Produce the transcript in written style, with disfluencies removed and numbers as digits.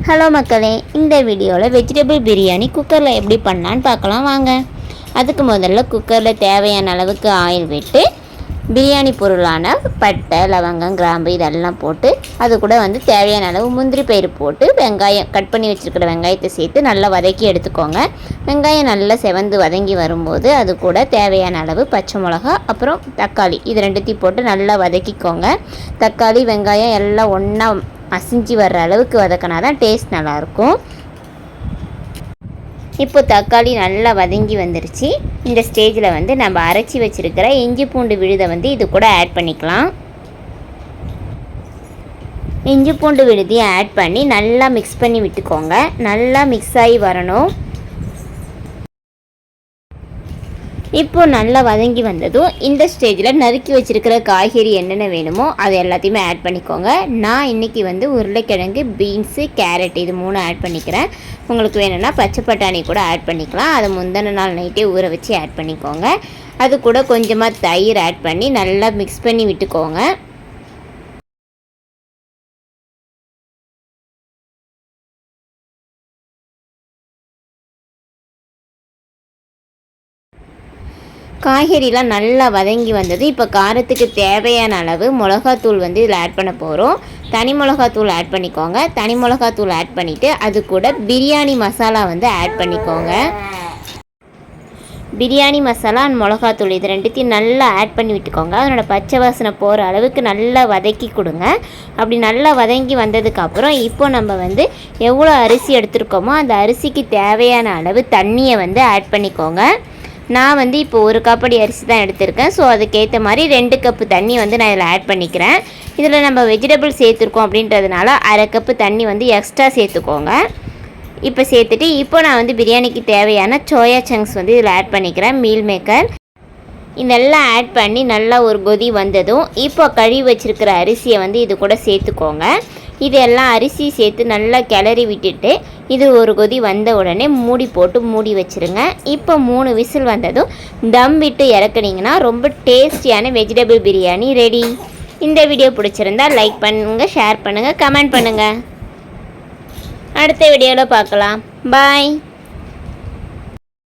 Hello மக்களே, இந்த வீடியோவில் வெஜிடபிள் பிரியாணி குக்கரில் எப்படி பண்ணலான்னு பார்க்கலாம் வாங்க. அதுக்கு முதல்ல குக்கரில் தேவையான அளவுக்கு ஆயில் விட்டு பிரியாணி பொருளான பட்டை, லவங்கம், கிராம்பு இதெல்லாம் போட்டு அது கூட தேவையான அளவு முந்திரி பயிறு போட்டு வெங்காயம் கட் பண்ணி வச்சுருக்கிற வெங்காயத்தை சேர்த்து நல்லா வதக்கி எடுத்துக்கோங்க. வெங்காயம் நல்லா செவந்து வதங்கி வரும்போது அது கூட தேவையான அளவு பச்சை மிளகா, அப்புறம் தக்காளி இது ரெண்டுத்தையும் போட்டு நல்லா வதக்கிக்கோங்க. தக்காளி வெங்காயம் எல்லாம் ஒன்றா மசிஞ்சு வர்ற அளவுக்கு வதக்கினா தான் டேஸ்ட் நல்லாயிருக்கும். இப்போ தக்காளி நல்லா வதங்கி வந்துருச்சு. இந்த ஸ்டேஜில் நம்ம அரைச்சி வச்சுருக்கிற இஞ்சி பூண்டு விழுதை இது கூட ஆட் பண்ணிக்கலாம். இஞ்சி பூண்டு விழுதையும் ஆட் பண்ணி நல்லா மிக்ஸ் பண்ணி விட்டுக்கோங்க. நல்லா மிக்ஸ் ஆகி வரணும். இப்போது நல்லா வதங்கி வந்ததும் இந்த ஸ்டேஜில் நறுக்கி வச்சுருக்கிற காய்கறி என்னென்ன வேணுமோ அது எல்லாத்தையுமே ஆட் பண்ணிக்கோங்க. நான் இன்றைக்கி உருளைக்கிழங்கு, பீன்ஸு, கேரட் இது 3 ஆட் பண்ணிக்கிறேன். உங்களுக்கு வேணும்னா பச்சை பட்டாணி கூட ஆட் பண்ணிக்கலாம். அதை முந்தின நாள் நைட்டே ஊற வச்சு ஆட் பண்ணிக்கோங்க. அது கூட கொஞ்சமாக தயிர் ஆட் பண்ணி நல்லா மிக்ஸ் பண்ணி விட்டுக்கோங்க. காய்கறிலாம் நல்லா வதங்கி வந்தது. இப்போ காரத்துக்கு தேவையான அளவு மிளகாத்தூள் இதில் ஆட் பண்ண போகிறோம். தனி மிளகாத்தூள் ஆட் பண்ணிக்கோங்க. தனி மிளகாத்தூள் ஆட் பண்ணிவிட்டு அது கூட பிரியாணி மசாலா ஆட் பண்ணிக்கோங்க. பிரியாணி மசாலா அண்ட் மிளகாத்தூள் இது ரெண்டுத்தையும் நல்லா ஆட் பண்ணி விட்டுக்கோங்க. அதனோட பச்சை வாசனை போகிற அளவுக்கு நல்லா வதக்கி கொடுங்க. அப்படி நல்லா வதங்கி வந்ததுக்கப்புறம் இப்போ நம்ம எவ்வளோ அரிசி எடுத்துருக்கோமோ அந்த அரிசிக்கு தேவையான அளவு தண்ணியை ஆட் பண்ணிக்கோங்க. நான் இப்போ 1 கப்படி அரிசி தான் எடுத்திருக்கேன். ஸோ அதுக்கேற்ற மாதிரி 2 கப்பு தண்ணி நான் இதில் ஆட் பண்ணிக்கிறேன். இதில் நம்ம வெஜிடபிள் சேர்த்துருக்கோம் அப்படின்றதுனால 1/2 கப்பு தண்ணி எக்ஸ்ட்ரா சேர்த்துக்கோங்க. இப்போ சேர்த்துட்டு இப்போ நான் பிரியாணிக்கு தேவையான சோயா சங்க்ஸ் இதில் ஆட் பண்ணிக்கிறேன். மீல் மேக்கர் இதெல்லாம் ஆட் பண்ணி நல்லா ஒரு கொதி வந்ததும் இப்போ கழுவி வச்சுருக்கிற அரிசியை இது கூட சேர்த்துக்கோங்க. இதெல்லாம் அரிசி சேர்த்து நல்லா கிளறி விட்டுட்டு இது ஒரு கொதி வந்த உடனே மூடி போட்டு மூடி வச்சுருங்க. இப்போ 3 விசில் வந்ததும் தம் விட்டு இறக்குனீங்கன்னா ரொம்ப டேஸ்டியான வெஜிடபிள் பிரியாணி ரெடி. இந்த வீடியோ பிடிச்சிருந்தால் லைக் பண்ணுங்கள், ஷேர் பண்ணுங்கள், கமெண்ட் பண்ணுங்கள். அடுத்த வீடியோவில் பார்க்கலாம். பாய்.